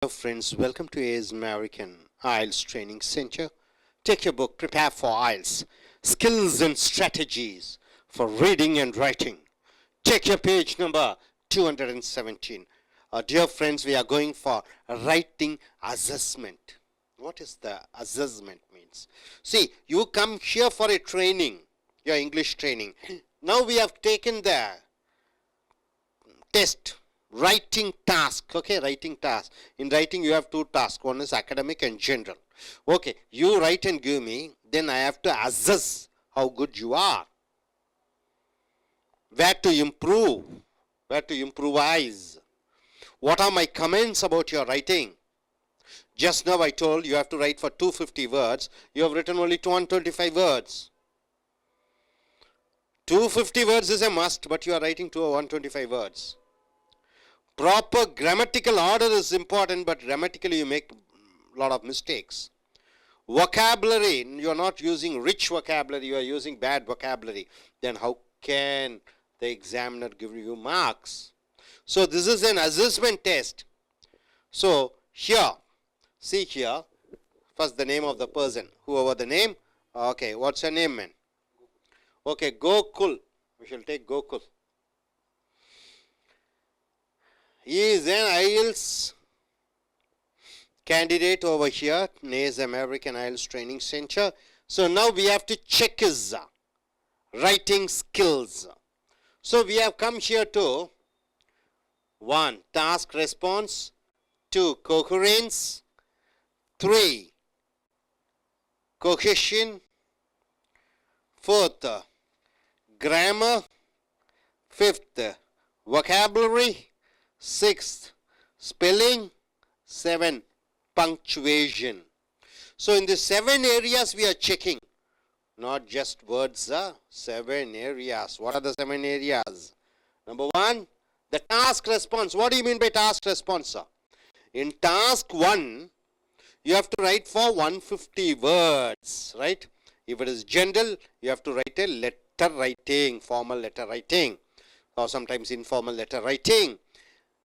Hello friends, welcome to A.S. American I.E.L.T.S Training Center. Take your book, Prepare for I.E.L.T.S, Skills and Strategies for Reading and Writing. Take your page number 217. Dear friends, we are going for writing assessment. What is the assessment means? See, you come here for a training, your English training. Now we have taken the test. Writing task. Okay, writing task. In writing you have two tasks. One is academic and general. Okay, you write and give me, then I have to assess how good you are. Where to improve. Where to improvise. What are my comments about your writing? Just now I told you have to write for 250 words. You have written only 125 words. 250 words is a must, but you are writing to 125 words. Proper grammatical order is important, but grammatically you make a lot of mistakes. Vocabulary, you are not using rich vocabulary, you are using bad vocabulary. Then how can the examiner give you marks? So this is an assessment test. So here, see here, first the name of the person, whoever the name. Okay, what's your name, man? Okay, Gokul. We shall take Gokul. He is an I.E.L.T.S candidate over here, A.S. American I.E.L.T.S Training Center. So now we have to check his writing skills. So we have come here to 1. Task response, 2. Coherence, 3. Cohesion, 4th. Grammar, 5th. Vocabulary, 6th. Spelling, 7. Punctuation. So in the 7 areas we are checking, not just words, 7 areas. What are the 7 areas? Number 1, the task response. What do you mean by task response, sir? In task 1, you have to write for 150 words, right? If it is general, you have to write a letter writing, formal letter writing, or sometimes informal letter writing.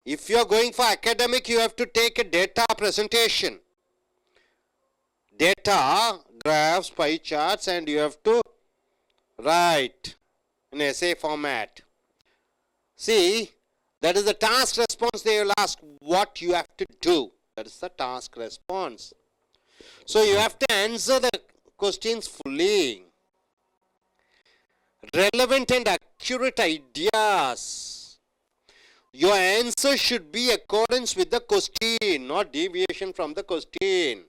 If you are going for academic, you have to take a data presentation. Data, graphs, pie charts, and you have to write in essay format. See, that is the task response. They will ask what you have to do. That is the task response. So you have to answer the questions fully. Relevant and accurate ideas. Your answer should be accordance with the question, not deviation from the question.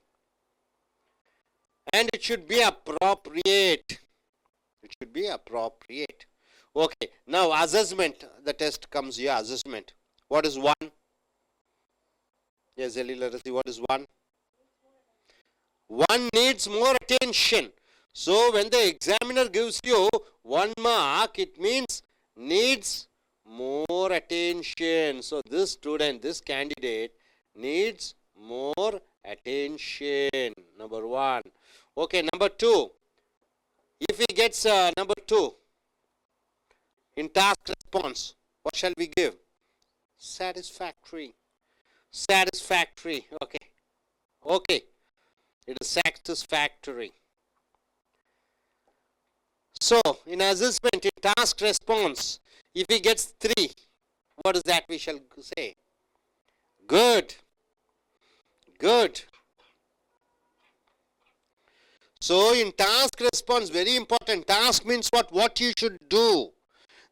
And it should be appropriate. It should be appropriate. Okay, now assessment. The test comes here, assessment. What is 1? Yes, Ellie, let us see. What is 1? 1 needs more attention. So when the examiner gives you 1 mark, it means needs more attention. So this student, this candidate needs more attention. Number 1. Okay, number 2. If he gets number 2 in task response, what shall we give? Satisfactory. Satisfactory. Okay. Okay. It is satisfactory. So in assessment, in task response, if he gets 3, what is that we shall say? Good. Good. So in task response, very important. Task means what? What you should do.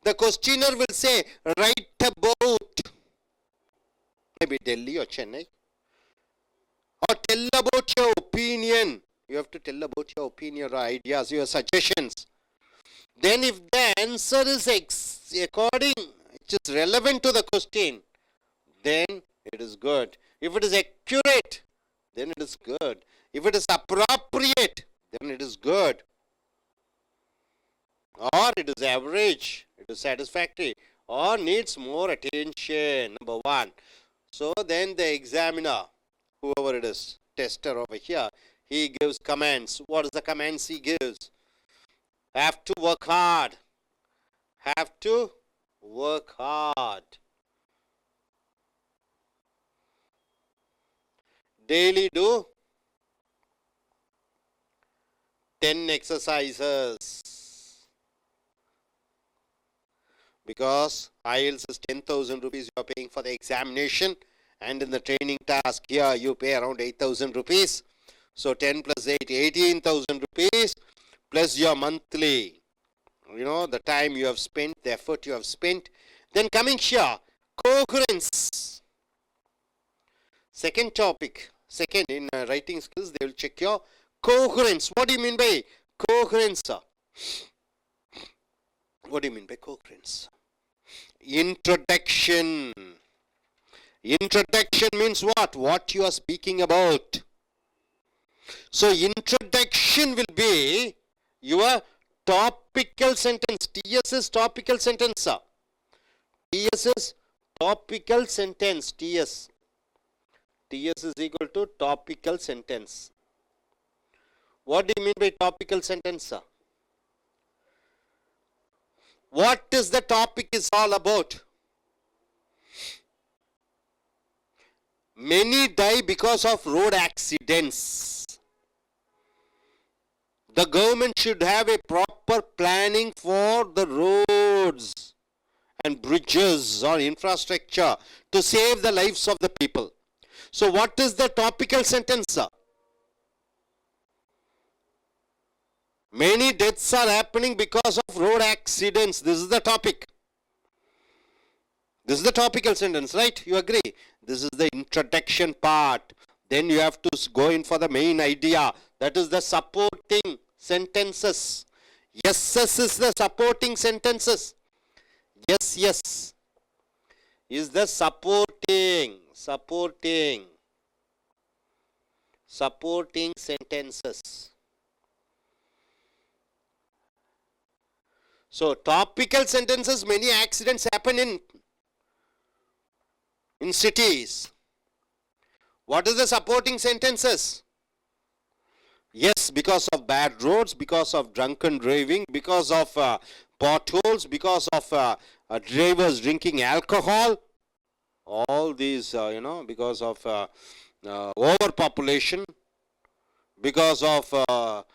The questioner will say, write about maybe Delhi or Chennai. Or tell about your opinion. You have to tell about your opinion, your ideas, your suggestions. Then if the answer is according, it is relevant to the question, then it is good. If it is accurate, then it is good. If it is appropriate, then it is good. Or it is average, it is satisfactory, or needs more attention. Number 1. So then the examiner, whoever it is, tester over here, he gives comments. What is the comments he gives? Have to work hard. Have to work hard. Daily do 10 exercises. Because I.E.L.T.S is 10,000 rupees you are paying for the examination, and in the training task here you pay around 8,000 rupees. So 10 plus 8, 18,000 rupees plus your monthly, the time you have spent, the effort you have spent. Then coming here, coherence. Second topic, second in writing skills, they will check your coherence. What do you mean by coherence? What do you mean by coherence? Introduction. Introduction means what? What you are speaking about. So introduction will be your topical sentence. TS is topical sentence. TS is topical sentence. TS. TS is equal to topical sentence. What do you mean by topical sentence? What is the topic is all about? Many die because of road accidents. The government should have a proper planning for the roads and bridges or infrastructure to save the lives of the people. So what is the topical sentence? Many deaths are happening because of road accidents. This is the topic. This is the topical sentence, right? You agree? This is the introduction part. Then you have to go in for the main idea. That is the supporting sentences. Yes is the supporting sentences. Yes is the supporting sentences. So topical sentences, many accidents happen in cities. What is the supporting sentences? Yes, because of bad roads, because of drunken driving, because of potholes, because of drivers drinking alcohol, all these, because of overpopulation, because of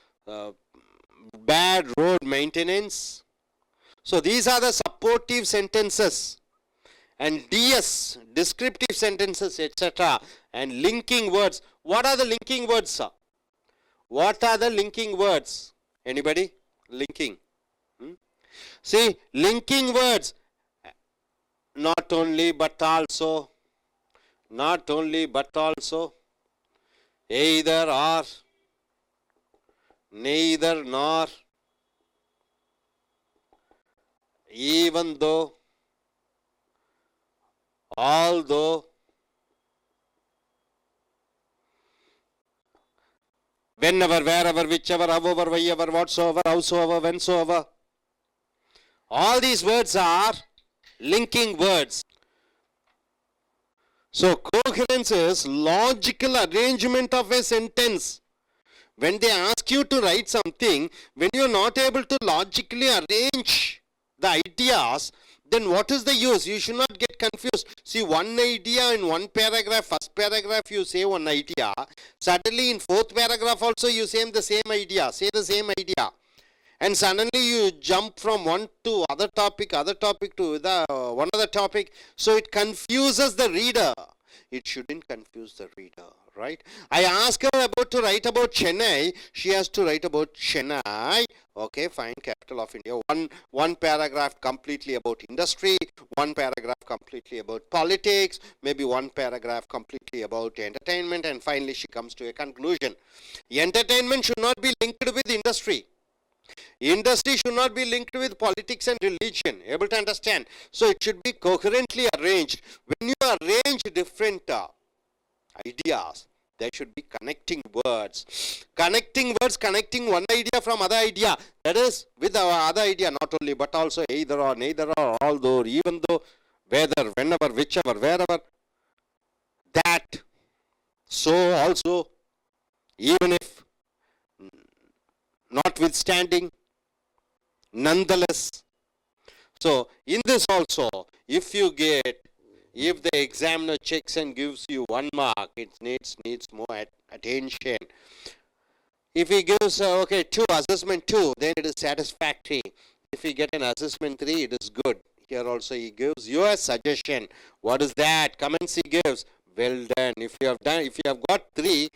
bad road maintenance. So these are the supportive sentences. And DS, descriptive sentences, etc. And linking words. What are the linking words, sir? What are the linking words? Anybody? Linking. See, linking words. Not only but also. Not only but also. Either or. Neither nor. Even though. Although. Whenever, wherever, whichever, however, wherever, whatsoever, howsoever, whensoever. All these words are linking words. So coherence is logical arrangement of a sentence. When they ask you to write something, when you are not able to logically arrange the ideas, then what is the use? You should not get confused. See, one idea in one paragraph, first paragraph you say one idea, suddenly in fourth paragraph also you say the same idea, and suddenly you jump from one to other topic to the one other topic, so it confuses the reader. It shouldn't confuse the reader, right? I ask her to write about Chennai. She has to write about Chennai. Okay, fine, capital of India. One paragraph completely about industry, one paragraph completely about politics, maybe one paragraph completely about entertainment, and finally she comes to a conclusion. Entertainment should not be linked with industry. Industry should not be linked with politics and religion. Able to understand? So it should be coherently arranged. When you arrange different ideas, there should be connecting words. Connecting words, connecting one idea from other idea. That is with our other idea, not only but also either or, neither or, although, even though, whether, whenever, whichever, wherever. That, so also, even if, notwithstanding, nonetheless. So in this also, if you get If the examiner checks and gives you 1 mark, it needs more attention. If he gives, okay, 2, assessment 2, then it is satisfactory. If you get an assessment 3, it is good. Here also he gives you a suggestion. What is that? Comments he gives. Well done. If you have got 3,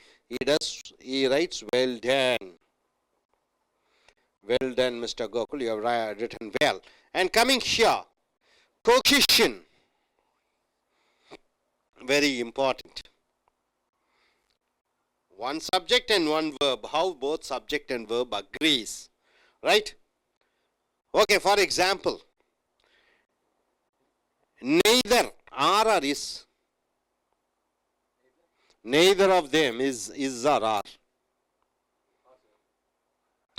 he writes well done. Well done, Mr. Gokul. You have written well. And coming here, cohesion. Very important. One subject and one verb. How both subject and verb agrees. Right? Okay, for example, neither are or is. Neither of them is or are.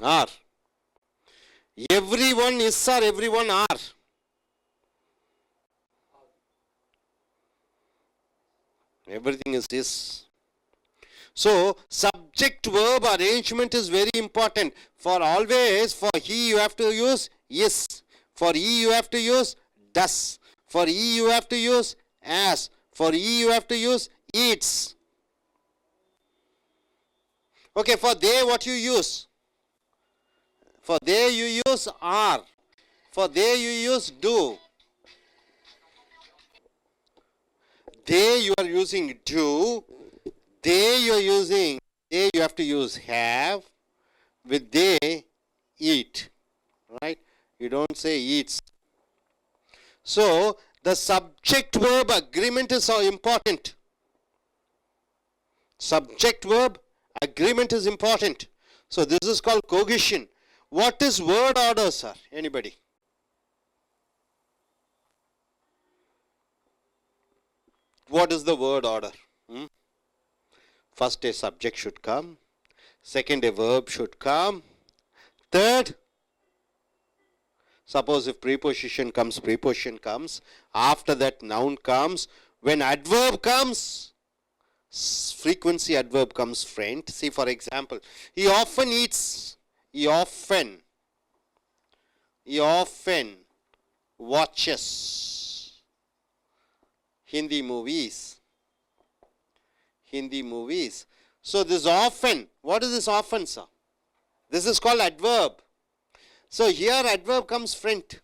Are. Everyone is or everyone are. Everything is. So, subject verb arrangement is very important. For always, for he you have to use is. For he you have to use does. For he you have to use as. For he you have to use eats. Okay, for they what you use? For they you use are. For they you use do. They you are using do. They you are using, they you have to use have. With they, eat. Right? You don't say eats. So, the subject verb agreement is so important. Subject verb agreement is important. So, this is called cohesion. What is word order, sir? Anybody? What is the word order? First a subject should come. Second a verb should come. Third, suppose if preposition comes. After that noun comes. When adverb comes, frequency adverb comes front. See for example, he often eats. He often watches Hindi movies. So this often, what is this often, sir? This is called adverb. So here adverb comes front.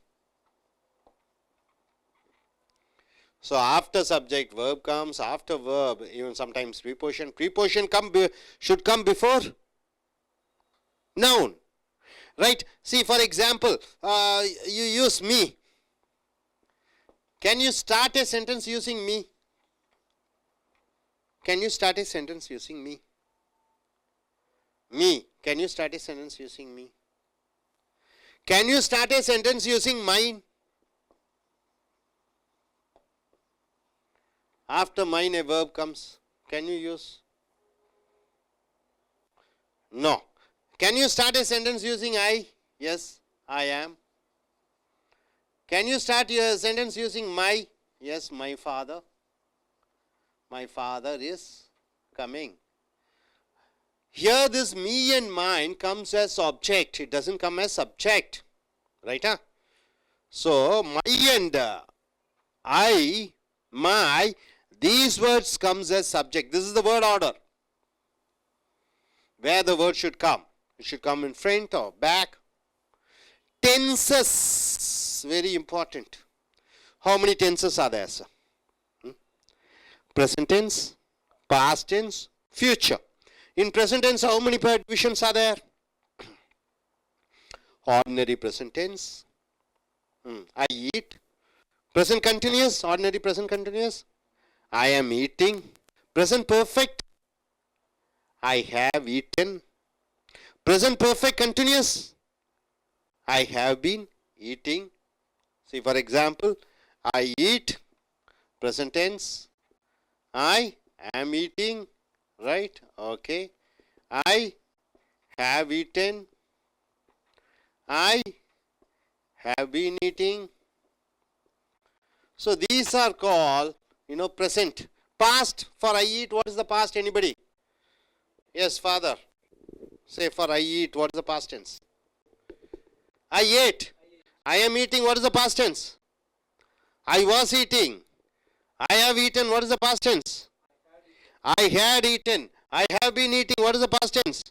So after subject verb comes, after verb, even sometimes preposition. Preposition should come before noun. Right? See for example, you use me. Can you start a sentence using me? Can you start a sentence using me? Me. Can you start a sentence using me? Can you start a sentence using mine? After mine a verb comes. Can you use? No. Can you start a sentence using I? Yes, I am. Can you start your sentence using my? Yes, my father. My father is coming. Here this me and mine comes as object. It doesn't come as subject. Right? Huh? So, my and I, my, these words comes as subject. This is the word order. Where the word should come. It should come in front or back. Tenses. Very important. How many tenses are there, sir? Present tense, past tense, future. In present tense, how many divisions are there? Ordinary present tense. I eat. Present continuous, ordinary present continuous. I am eating. Present perfect. I have eaten. Present perfect continuous. I have been eating. See for example, I eat. Present tense. I am eating. Right? Okay. I have eaten. I have been eating. So these are called, present. Past, for I eat, what is the past? Anybody? Yes, father. Say for I eat, what is the past tense? I ate. I am eating, what is the past tense? I was eating. I have eaten. What is the past tense? I had eaten. I have been eating. What is the past tense?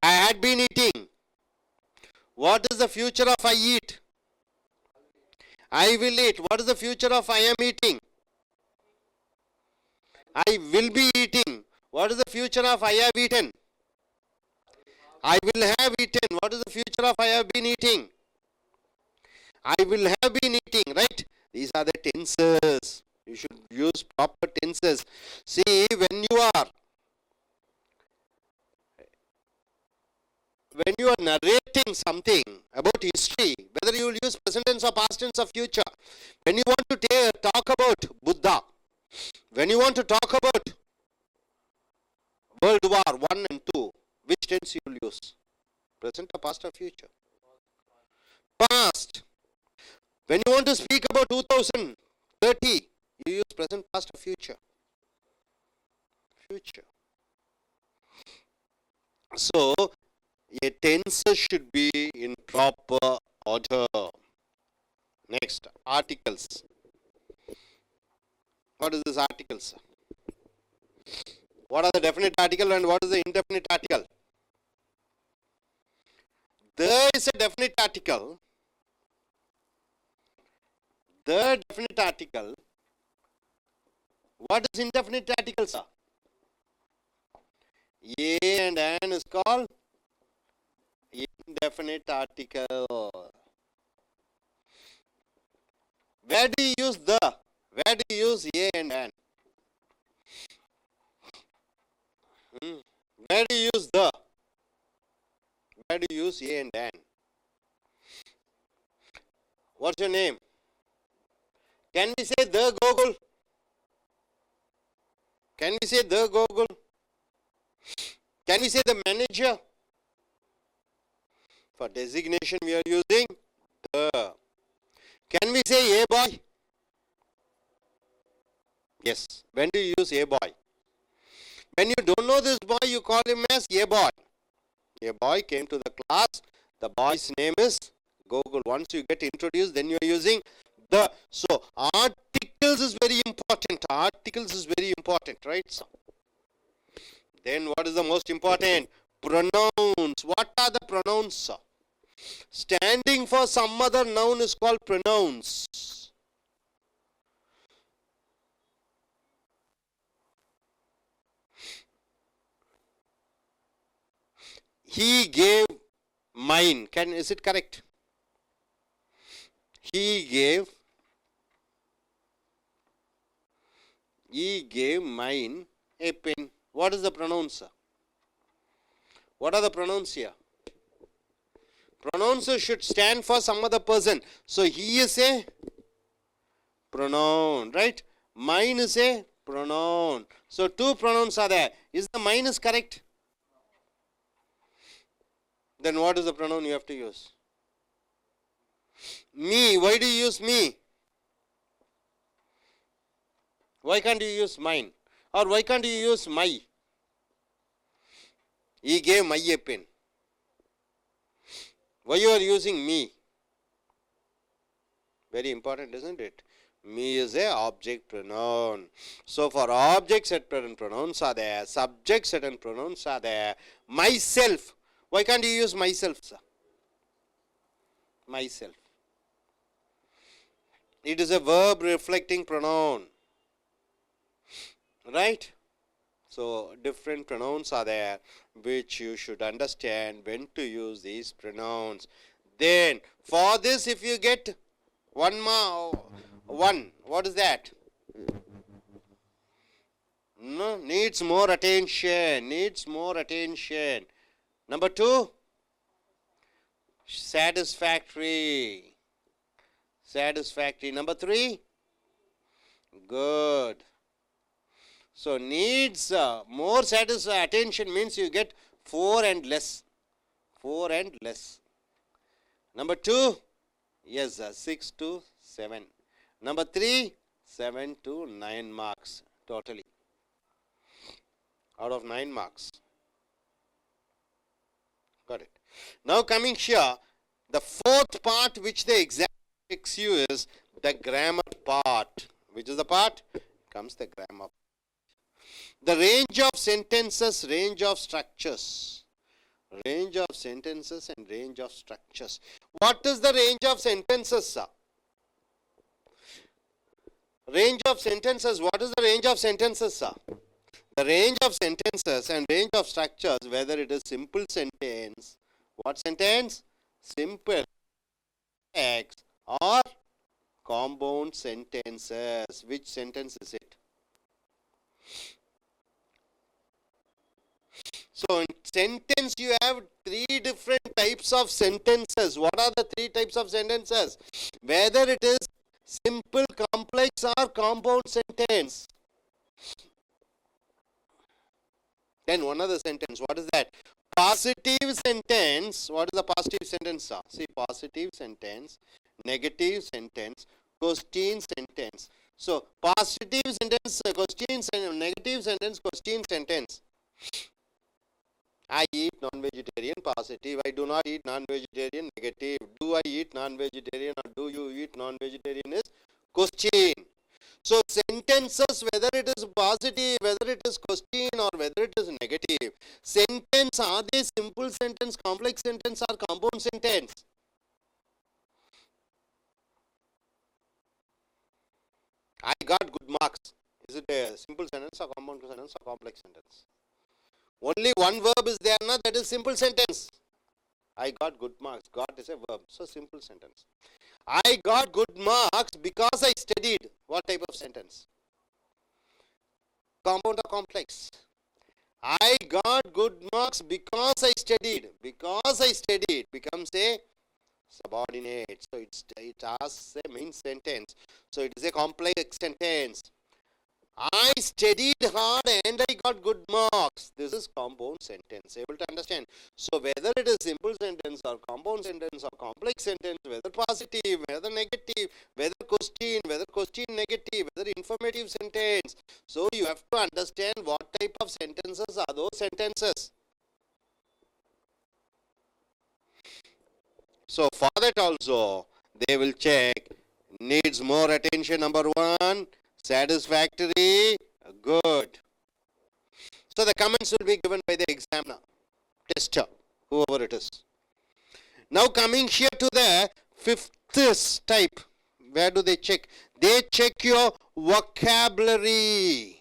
I had been eating. What is the future of I eat? I will eat. What is the future of I am eating? I will be eating. What is the future of I have eaten? I will have eaten. What is the future of I have been eating? I will have been eating, right? These are the tenses. You should use proper tenses. See, when you are narrating something about history, whether you will use present tense or past tense or future, when you want to talk about Buddha, when you want to talk about World War 1 and 2, which tense you will use? Present or past or future? Past. When you want to speak about 2030, you use present, past or future? Future. So, a tense should be in proper order. Next, articles. What is this articles? What are the definite article and what is the indefinite article? There is a definite article. The definite article. What is indefinite article, sir? A and an is called indefinite article. Where do you use the? Where do you use a and an? Where do you use the? Where do you use a and an? What's your name? Can we say the Google? Can we say the Google? Can we say the manager? For designation we are using the. Can we say a boy? Yes. When do you use a boy? When you don't know this boy, you call him as a boy. A boy came to the class. The boy's name is Google. Once you get introduced, then you are using the. So, articles is very important. Articles is very important, right? So, then what is the most important? Pronouns. What are the pronouns? Standing for some other noun is called pronouns. He gave mine. Is it correct? He gave mine a pen. What is the pronouns? What are the pronouns here? Pronouns should stand for some other person. So he is a pronoun, right? Mine is a pronoun. So two pronouns are there. Is the mine is correct? Then what is the pronoun you have to use? Me. Why do you use me? Why can't you use mine? Or why can't you use my? He gave my a pen. Why you are using me? Very important, isn't it? Me is a object pronoun. So for objects, certain pronouns are there. Subjects, certain pronouns are there. Myself. Why can't you use myself, sir? Myself. It is a verb reflecting pronoun. Right? So different pronouns are there which you should understand when to use these pronouns. Then for this, if you get one, what is that? No, needs more attention. Needs more attention. Number 2, satisfactory. Satisfactory. Number 3, good. So needs more attention means you get 4 and less. 4 and less. Number 2, yes, 6 to 7. Number 3, 7 to 9 marks totally. Out of 9 marks. Got it. Now coming here, the fourth part which the exam asks you is the grammar part. Which is the part? Comes the grammar. The range of sentences, range of structures. Range of sentences and range of structures. What is the range of sentences, sir? Range of sentences. What is the range of sentences, sir? The range of sentences and range of structures, whether it is simple sentence, what sentence? Simple, complex, or compound sentences. Which sentence is it? So in sentence you have three different types of sentences. What are the three types of sentences? Whether it is simple, complex, or compound sentence. Then one other sentence. What is that? Positive sentence. What is the positive sentence, sir? See, positive sentence, negative sentence, question sentence. So positive sentence, question sentence, negative sentence, question sentence. I eat non-vegetarian, positive. I do not eat non-vegetarian, negative. Do I eat non-vegetarian or do you eat non-vegetarian is question. So sentences, whether it is positive, whether it is question or whether it is negative. Sentence, are they simple sentence, complex sentence or compound sentence? I got good marks. Is it a simple sentence or compound sentence or complex sentence? Only one verb is there, na, that is simple sentence. I got good marks. Got is a verb. So simple sentence. I got good marks because I studied. What type of sentence? Compound or complex? I got good marks because I studied. Because I studied becomes a subordinate. So it has a main sentence. So it is a complex sentence. I studied hard and I got good marks. This is compound sentence. Able to understand? So whether it is simple sentence or compound sentence or complex sentence, whether positive, whether negative, whether question negative, whether informative sentence. So you have to understand what type of sentences are those sentences. So for that also they will check needs more attention, number one, satisfactory, good. So the comments will be given by the examiner, tester, whoever it is. Now coming here to the fifth type, where do they check? They check your vocabulary.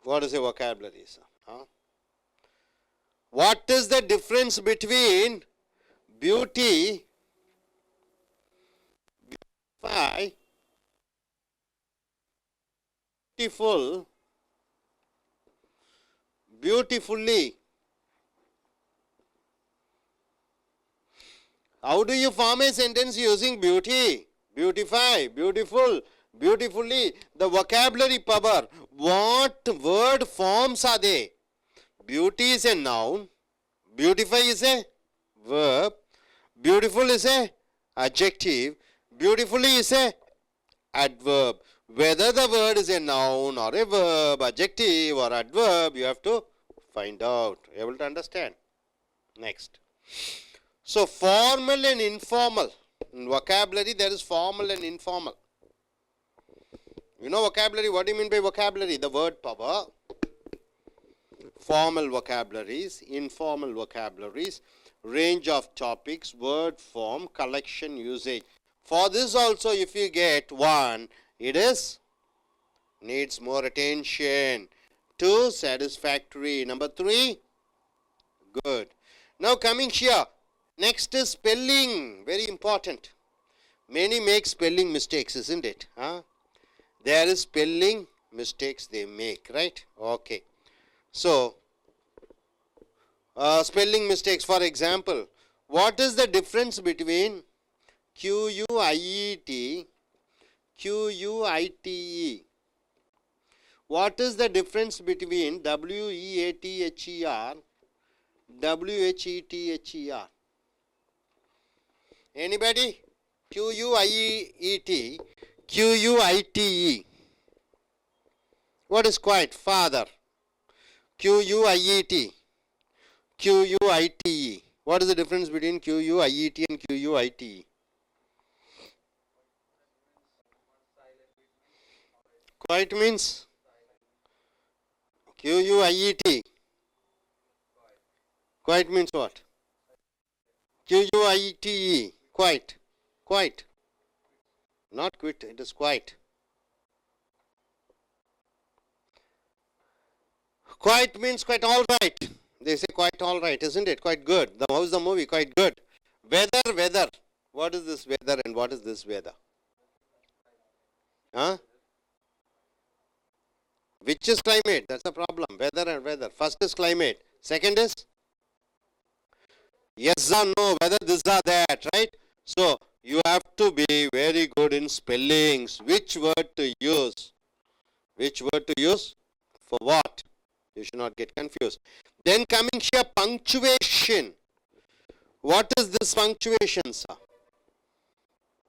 What is a vocabulary, sir? Huh? What is the difference between beauty, beautiful, beautifully? How do you form a sentence using beauty, beautify, beautiful, beautifully? The vocabulary power. What word forms are they? Beauty is a noun, beautify is a verb, beautiful is a adjective, beautifully is a adverb. Whether the word is a noun or a verb, adjective or adverb, you have to find out. Able to understand? Next. So formal and informal. In vocabulary there is formal and informal. You know vocabulary, what do you mean by vocabulary? The word power. Formal vocabularies, informal vocabularies, range of topics, word form, collection, usage. For this also if you get one, it is needs more attention. Two, satisfactory. Number three, good. Now coming here, next is spelling, very important. Many make spelling mistakes, isn't it? Huh? There is spelling mistakes they make, right? Okay. So, spelling mistakes, for example, what is the difference between Q-U-I-E-T, Q-U-I-T-E? What is the difference between W-E-A-T-H-E-R, W-H-E-T-H-E-R? Anybody? Q-U-I-E-T, Q-U-I-T-E. What is quiet? Father. Q-U-I-E-T. Q-U-I-T-E. What is the difference between Q-U-I-E-T and Q-U-I-T-E? Quiet means Q-U-I-E-T. Quiet means what? Q-U-I-T-E. Quiet. Quiet. Not quit, it is quiet. Quite means quite alright. They say quite alright, isn't it? Quite good. How's the movie? Quite good. Weather, weather. What is this weather and what is this weather? Huh? Which is climate? That's the problem. Weather and weather. First is climate. Second is yes or no, whether this or that, right? So you have to be very good in spellings. Which word to use? Which word to use? For what? You should not get confused. Then coming here, punctuation. What is this punctuation, sir?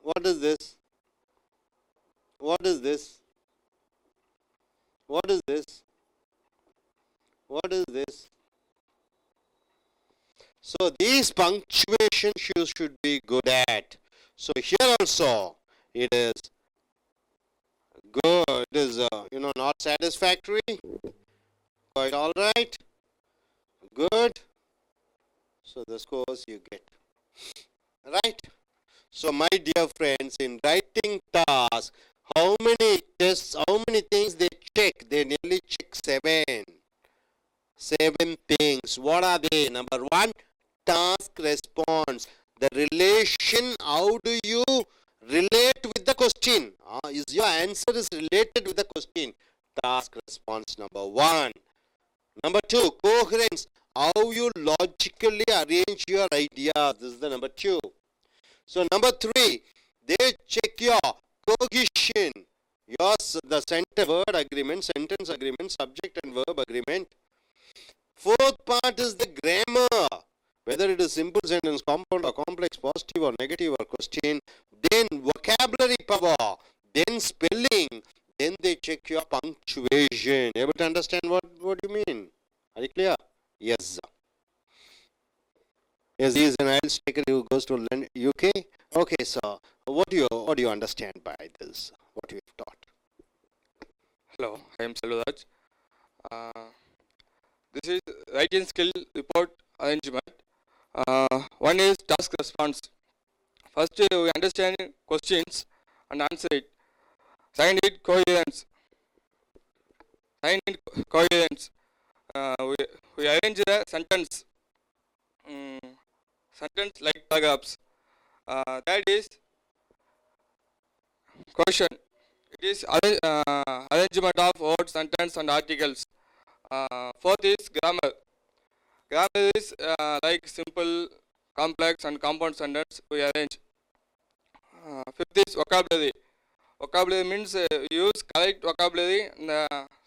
What is this? What is this? What is this? What is this? So these punctuations you should be good at. So here also it is good. It is not satisfactory. Quite all right. Good. So the scores you get. Right. So my dear friends, in writing task, how many tests, how many things they check? They nearly check 7. 7 things. What are they? Number 1, task response. The relation, how do you relate with the question? Is your answer is related with the question? Task response number 1. Number 2, coherence. How you logically arrange your ideas. This is the number 2. So number 3, they check your cohesion. The word agreement, sentence agreement, subject and verb agreement. 4th part is the grammar. Whether it is simple sentence, compound or complex, positive or negative or question. Then vocabulary power. Then spelling. Then they check your punctuation. Able to understand what you mean? Are you clear? Yes. Yes, he is an IELTS taker who goes to UK. Okay, so what do you understand by this? What you have taught? Hello, I am Selvaraj. This is writing skill report arrangement. One is task response. First, we understand questions and answer it. Second, it coherence. We arrange the sentence. Sentence like paragraphs. That is question. It is arrangement of words, sentence, and articles. 4th is grammar. Grammar is like simple, complex, and compound sentence we arrange. 5th is vocabulary. Vocabulary means use correct vocabulary in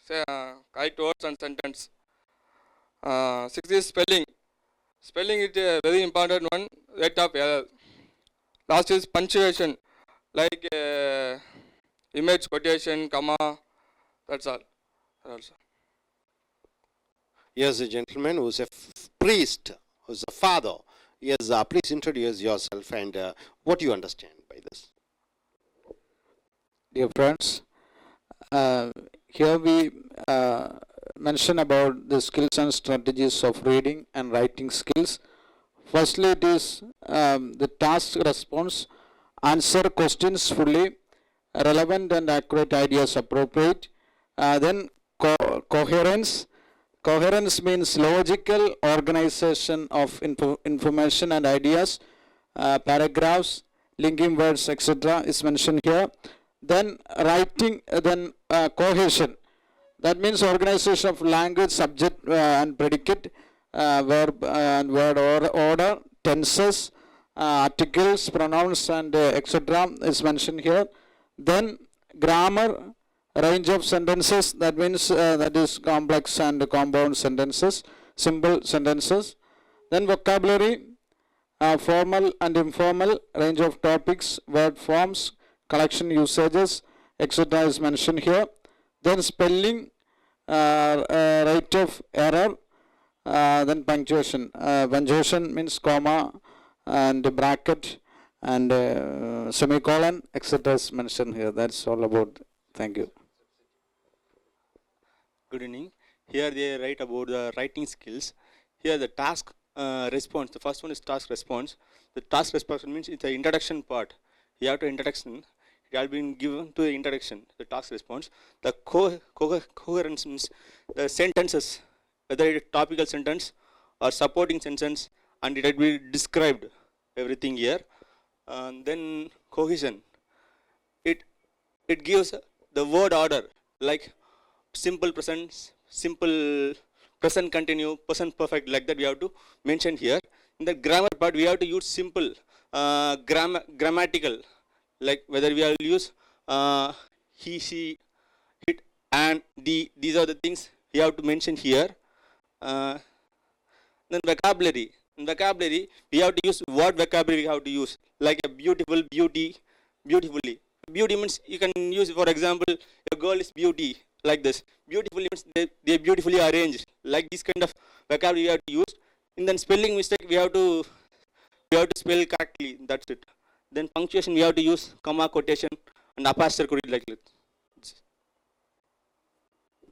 correct words and sentence. 6th is spelling. Spelling is a very important one, rate of error. Last is punctuation, like image, quotation, comma, that's all. Yes, a gentleman who is a priest, who is a father. Yes, please introduce yourself and what you understand by this. Dear friends, here we mention about the skills and strategies of reading and writing skills. Firstly, it is the task response. Answer questions fully, relevant and accurate ideas appropriate. Then coherence. Coherence means logical organization of information and ideas. Paragraphs, linking words, etc. is mentioned here. Then writing, cohesion. That means organization of language, subject and predicate, verb and word order, tenses, articles, pronouns, and etc. is mentioned here. Then grammar, range of sentences. That means that is complex and compound sentences, simple sentences. Then vocabulary, formal and informal, range of topics, word forms, collection usages, etc. is mentioned here. Then spelling, rate of error, Then punctuation. Punctuation means comma and bracket and semicolon, etc. is mentioned here. That's all about. Thank you. Good evening. Here they write about the writing skills. Here the task response. The first one is task response. The task response means it's the introduction part. You have to introduction. It has been given to the introduction. The task response. The coherence means the sentences, whether it is topical sentence or supporting sentence, and it has been described everything here. And then cohesion. It gives the word order like simple present, simple present continue, present perfect, like that we have to mention here. In the grammar part we have to use simple grammatical, like whether we will use he, she, it, and the. These are the things we have to mention here. Then vocabulary. In vocabulary we have to use what vocabulary we have to use, like a beautiful, beauty, beautifully. Beauty means you can use, for example, a girl is beauty, like this. Beautifully means they beautifully arranged, like this kind of vocabulary we have to use. And then spelling mistake we have to spell correctly, that's it. Then punctuation we have to use comma, quotation, and apostrophe, like that.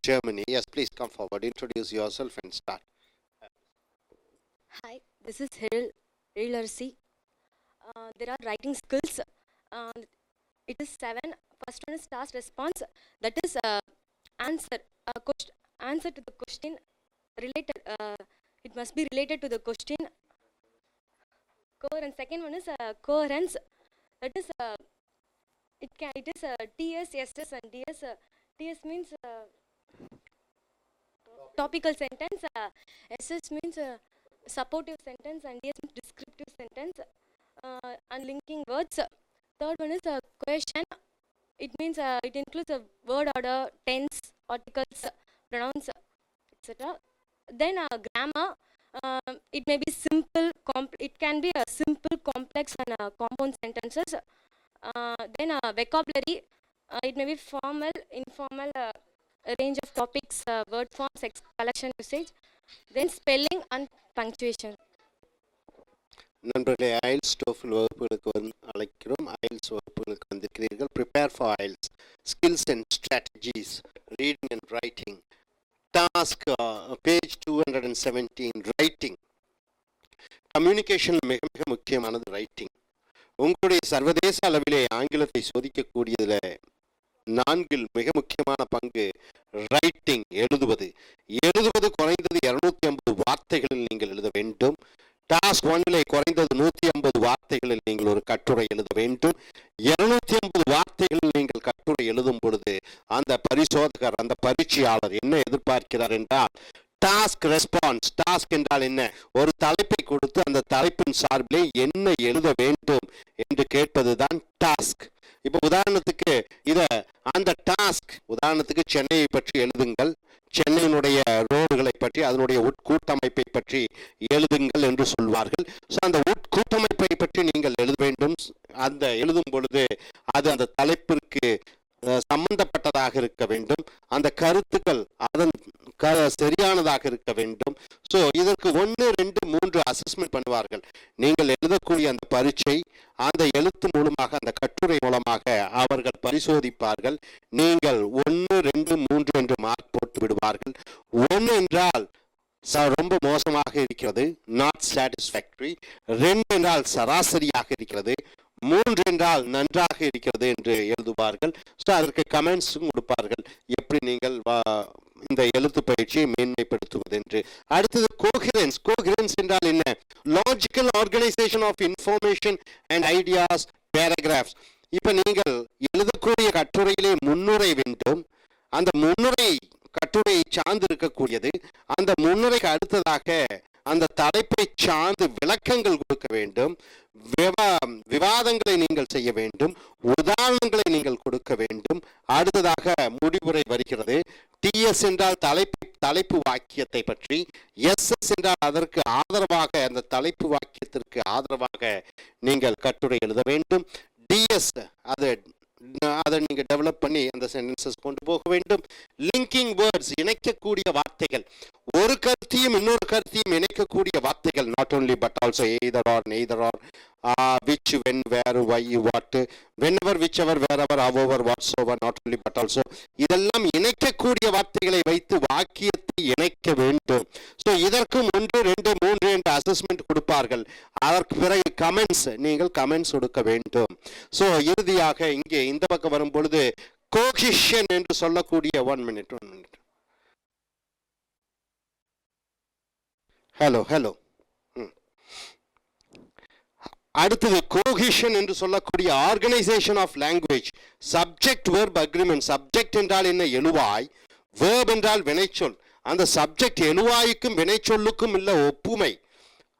Germany. Yes, please come forward, introduce yourself and start. Hi, this is Hilarcy. There are writing skills. It is 7. First one is task response. That is answer to the question related. It must be related to the question. Coherence. Second one is coherence. That is it is T.S., S.S. and D.S. T.S. means topical sentence. S.S. means supportive sentence, and D.S. means descriptive sentence. And linking words. Third one is question. It means it includes a word order, tense, articles, pronouns, etc. Then grammar. It may be simple. It can be a simple, complex, and compound sentences. Then vocabulary. It may be formal, informal, a range of topics, word forms, collection usage. Then spelling and punctuation. நண்பர்களே, IELTS TOEFL வகுப்புகளுக்கு அழைக்கிறோம். IELTS வகுப்புகளுக்கு வந்திருக்கிறீர்கள். Prepare for IELTS skills and strategies, reading and writing. Task page 217. Writing. Communication மிக மிக முக்கியமானது writing. உங்களுடைய சர்வதேச அளவிலே ஆங்கிலத்தை சோதிக்கக்கூடியதில் 4 மிக முக்கியமான பங்கு ரைட்டிங், எழுதுவது. குறைந்தது 250 வார்த்தைகளில் நீங்கள் எழுத வேண்டும். டாஸ்க் 1 குறைந்தது 150 வார்த்தைகளில் நீங்கள் ஒரு கட்டுரை எழுத வேண்டும். 250 வார்த்தைகளில் நீங்கள் கட்டுரை எழுதும் பொழுது அந்த பரிசோதகர், அந்த பரீட்சையாளர் என்ன எதிர்பார்க்கிறார் என்றால் டாஸ்க் ரெஸ்பான்ஸ். டாஸ்க் என்றால் என்ன? ஒரு தலைப்பை கொடுத்து அந்த தலைப்பின் சார்பிலே என்ன எழுத வேண்டும் என்று கேட்பதுதான் டாஸ்க். இப்போ உதாரணத்துக்கு அந்த டாஸ்க், உதாரணத்துக்கு சென்னையை பற்றி எழுதுங்கள், சென்னையினுடைய ரோடுகளை பற்றி, அதனுடைய உட்கூட்டமைப்பை பற்றி எழுதுங்கள் என்று சொல்வார்கள். ஸோ அந்த உட்கூட்டமைப்பை பற்றி நீங்கள் எழுத வேண்டும். அந்த எழுதும் பொழுது அது அந்த தலைப்பிற்கு சம்பந்தப்பட்டதாக இருக்க வேண்டும். அந்த கருத்துக்கள் அதன் சரியானதாக இருக்க வேண்டும். ஸோ இதற்கு 1, 2, 3 அசஸ்மெண்ட் பண்ணுவார்கள். நீங்கள் எழுதக்கூடிய அந்த பரீட்சை, அந்த எழுத்து மூலமாக, அந்த கட்டுரை மூலமாக அவர்கள் பரிசோதிப்பார்கள். நீங்கள் 1, 2, 3 என்று மார்க் போட்டு விடுவார்கள். 1 என்றால் ரொம்ப மோசமாக இருக்கிறது, நாட் சாட்டிஸ்ஃபேக்டரி. 2 என்றால் சராசரியாக இருக்கிறது. 3 என்றால் நன்றாக இருக்கிறது என்று எழுதுவார்கள். ஸோ அதற்கு கமெண்ட்ஸும் கொடுப்பார்கள், எப்படி நீங்கள் இந்த எழுத்து பயிற்சியை மேன்மைப்படுத்துவது என்று. அடுத்தது கோஹெரன்ஸ். கோஹெரன்ஸ் என்றால் என்ன? Logical organisation of information and ideas, paragraphs. இப்போ நீங்கள் எழுதக்கூடிய கட்டுரையிலே முன்னுரை வேண்டும். அந்த முன்னுரை கட்டுரையை சார்ந்து இருக்கக்கூடியது. அந்த முன்னுரைக்கு அடுத்ததாக அந்த தலைப்பை சார்ந்து விளக்கங்கள் கொடுக்க வேண்டும். விவாதங்களை நீங்கள் செய்ய வேண்டும். உதாரணங்களை நீங்கள் கொடுக்க வேண்டும். அடுத்ததாக முடிவுரை வருகிறது. TS என்றால் தலைப்பு வாக்கியத்தை பற்றி, SS என்றால் அதற்கு ஆதரவாக, அந்த தலைப்பு வாக்கியத்திற்கு ஆதரவாக நீங்கள் கட்டுரை எழுத வேண்டும். DS அது அதை நீங்கள் டெவலப் பண்ணி அந்த சென்டென்சஸ் கொண்டு போக வேண்டும். லிங்கிங் வேர்ட்ஸ், இணைக்கக்கூடிய வார்த்தைகள், ஒரு கருத்தையும் இன்னொரு கருத்தையும் இணைக்கக்கூடிய வார்த்தைகள், not only but also either or neither or, which, when, where, why, what, whenever, whichever, wherever, however, whatsoever, not only but also, இதெல்லாம் இணைக்கக்கூடிய வார்த்தைகளை வைத்து வாக்கியத்தை இணைக்க வேண்டும். ஸோ இதற்கும் 1, 2, 3 என்ற அசஸ்மெண்ட் கொடுப்பார்கள். அதற்கு பிறகு கமெண்ட்ஸ், நீங்கள் கமெண்ட்ஸ் கொடுக்க வேண்டும். ஸோ இறுதியாக இங்கே இந்த பக்கம் வரும் பொழுது கோஹிஷன் என்று சொல்லக்கூடிய 1 minute. ஹலோ அடுத்தது கோஹிஷன் என்று சொல்லக்கூடிய organisation of language. Subject verb agreement. Subject என்றால் என்ன? எழுவாய். வேர்ப் என்றால் வினைச்சொல். அந்த சப்ஜெக்ட் எழுவாய்க்கும் வினைச்சொல்லுக்கும் இல்லை ஒப்புமை,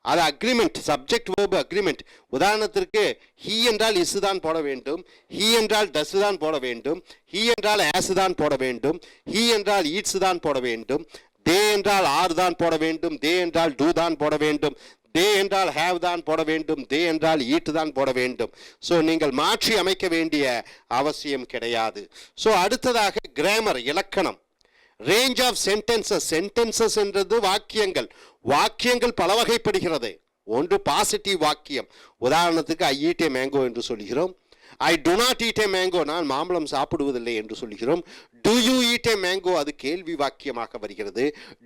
அது அக்ரிமெண்ட். Subject verb agreement. உதாரணத்திற்கு ஹீ என்றால் இஸ் தான் போட வேண்டும், ஹீ என்றால் டஸ் தான் போட வேண்டும், ஹீ என்றால் ஆஸ் தான் போட வேண்டும், ஹீ என்றால் ஈட்ஸ் தான் போட வேண்டும், தே என்றால் ஆர் தான் போட வேண்டும், தே என்றால் டூ தான் போட வேண்டும், தே என்றால் ஹேவ் தான் போட வேண்டும், தே என்றால் ஈட் தான் போட வேண்டும். ஸோ நீங்கள் மாற்றி அமைக்க வேண்டிய அவசியம் கிடையாது. ஸோ அடுத்ததாக கிராமர், இலக்கணம். Range of sentences. சென்டென்சஸ் என்றது வாக்கியங்கள். வாக்கியங்கள் பல வகைப்படுகிறது. ஒன்று பாசிட்டிவ் வாக்கியம். உதாரணத்துக்கு ஐ ஈட் ஏ மேங்கோ என்று சொல்கிறோம். I do not eat a mango, நான் மாம்பழம் சாப்பிடுவதில்லை என்று சொல்கிறோம். Do you eat a mango, அது கேள்வி வாக்கியமாக வருகிறது.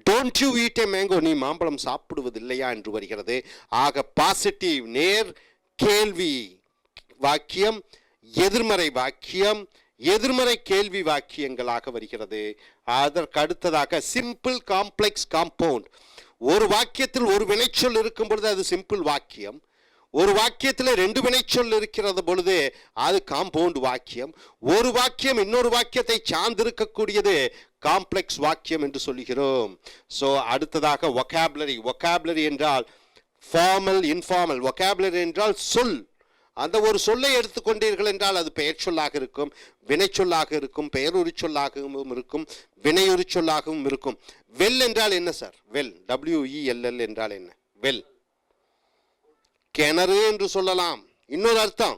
Don't you eat a mango, நீ மாம்பழம் சாப்பிடுவதில்லையா என்று வருகிறது. ஆக பாசிட்டிவ் நேர் கேள்வி வாக்கியம், எதிர்மறை வாக்கியம், எதிர்மறை கேள்வி வாக்கியங்களாக வருகிறது. அதற்கு அடுத்ததாக சிம்பிள், காம்ப்ளெக்ஸ், காம்பவுண்ட். ஒரு வாக்கியத்தில் ஒரு வினைச்சொல் இருக்கும் பொழுது அது சிம்பிள் வாக்கியம். ஒரு வாக்கியத்தில் 2 வினைச்சொல் இருக்கிறது பொழுது அது காம்பவுண்ட் வாக்கியம். ஒரு வாக்கியம் இன்னொரு வாக்கியத்தை சார்ந்திருக்கக்கூடியது காம்ப்ளெக்ஸ் வாக்கியம் என்று சொல்கிறோம். ஸோ அடுத்ததாக வொக்காபுலரி. வொக்காபுலரி என்றால் ஃபார்மல், இன்ஃபார்மல். வொக்காபுலரி என்றால் சொல். அந்த ஒரு சொல்லை எடுத்துக்கொண்டீர்கள் என்றால் அது பெயர் சொல்லாக இருக்கும், வினைச்சொல்லாக இருக்கும், பெயருரி சொல்லாகவும் இருக்கும், வினையுரி சொல்லாகவும் இருக்கும். வெல் என்றால் என்ன சார்? வெல், WELL என்றால் என்ன? வெல், கிணறு என்று சொல்லலாம். இன்னொரு அர்த்தம்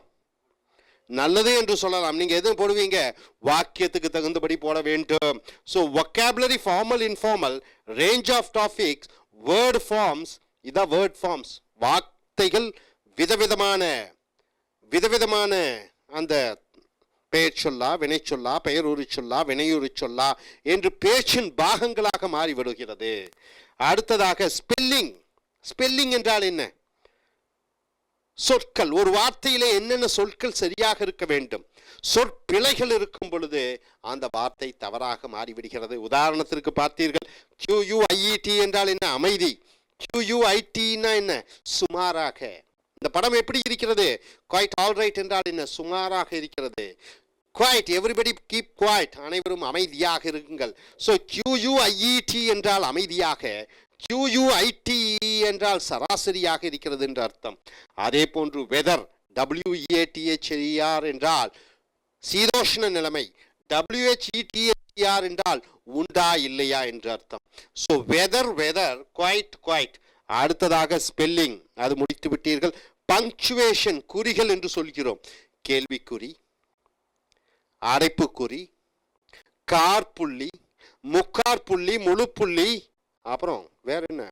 நல்லது என்று சொல்லலாம். நீங்க எதுவும் போடுவீங்க? வாக்கியத்துக்கு தகுந்தபடி போட வேண்டும். So vocabulary, formal, informal, range of topics, word forms. இதான் வேர்ட் ஃபார்ம்ஸ். வார்த்தைகள் விதவிதமான அந்த பெயர் சொல்லா, வினை சொல்லா, பெயர் உரி சொல்லா, வினையுரி சொல்லா என்று பேச்சின் பாகங்களாக மாறிவிடுகிறது. அடுத்ததாக ஸ்பெல்லிங். ஸ்பெல்லிங் என்றால் என்ன? சொற்கள். ஒரு வார்த்தையிலே என்னென்ன சொற்கள் சரியாக இருக்க வேண்டும். சொற்பிழைகள் இருக்கும் பொழுது அந்த வார்த்தை தவறாக மாறிவிடுகிறது. உதாரணத்திற்கு பார்த்தீர்கள், QUIET என்றால் என்ன? அமைதி. QUIT என்ன? சுமாராக. இந்த படம் எப்படி இருக்கிறது? குவைட் ஆல்ரைட் என்றால் என்ன? சுமாராக இருக்கிறது. குவைட், எவ்ரிபடி கீப் குவைட், அனைவரும் அமைதியாக இருங்கள். ஸோ QUIET என்றால் அமைதியாக, QUIT என்றால் சராசரியாக இருக்கிறது என்று அர்த்தம். அதே போன்று வெதர், WEATHER என்றால் சீதோஷ்ண நிலைமை, WHETHER என்றால் உண்டா இல்லையா என்று அர்த்தம். So whether, whether, quite. அடுத்ததாக ஸ்பெல்லிங், அது முடித்து விட்டீர்கள். பங்க்சுவேஷன், குறிகள் என்று சொல்கிறோம். கேள்விக்குறி, அடைப்புக்குறி, கார்புள்ளி, முக்கார்புள்ளி, முழுப்புள்ளி, அப்புறம் வேற என்ன?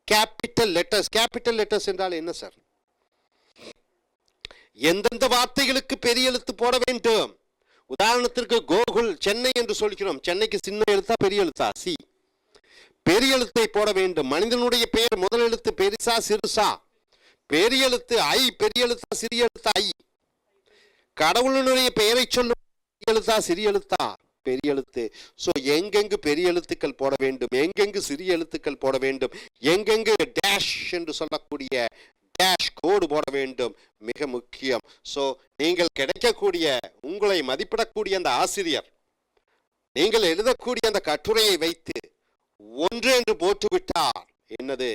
Capital letters. கேபிட்டல் லெட்டர்ஸ் என்றால் என்ன சார்? எந்தெந்த வார்த்தைகளுக்கு பெரிய எழுத்து போட வேண்டும்? உதாரணத்திற்கு கோகுல், சென்னை என்று சொல்கிறோம். சென்னைக்கு சின்ன எழுத்தா பெரிய எழுத்தா? சி. பெரிய எழுத்தை போட வேண்டும். மனிதனுடைய பெயர் முதல் எழுத்து பெரிசா சிறுசா? பெரிய எழுத்து ஐ. பெரிய எழுத்தா சிறிய எழுத்தா? ஐ. கடவுளுடைய பெயரை சொல்லும் பெரிய எழுத்தா சிறிய எழுத்தா? பெரிய எழுத்து. ஸோ எங்கெங்கு பெரிய எழுத்துக்கள் போட வேண்டும், எங்கெங்கு சிறிய எழுத்துக்கள் போட வேண்டும், எங்கெங்கு டேஷ் என்று சொல்லக்கூடிய டேஷ் கோடு போட வேண்டும், மிக முக்கியம். ஸோ நீங்கள் கிடைக்கக்கூடிய, உங்களை மதிப்பிடக்கூடிய அந்த ஆசிரியர் நீங்கள் எழுதக்கூடிய அந்த கட்டுரையை வைத்து 1 என்று போட்டுவிட்டார், என்னது?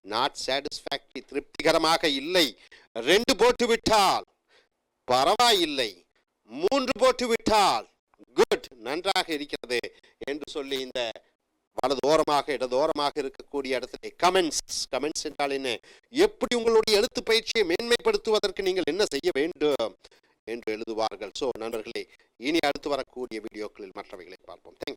நாட் சாட்டிஸ்ஃபேக்டரி, திருப்திகரமாக இல்லை. 2 போட்டுவிட்டால் பரவாயில்லை, 3 போட்டுவிட்டால் குட், நன்றாக இருக்கிறது என்று சொல்லி இந்த வலதோரமாக இடதோரமாக இருக்கக்கூடிய இடத்துல கமெண்ட்ஸ் என்றால் என்ன? எப்படி உங்களுடைய எழுத்து பயிற்சியை மேன்மைப்படுத்துவதற்கு நீங்கள் என்ன செய்ய வேண்டும் என்று எழுதுவார்கள். ஸோ நண்பர்களே, இனி அடுத்து வரக்கூடிய வீடியோக்களில் மற்றவைகளை பார்ப்போம். தேங்க்யூ.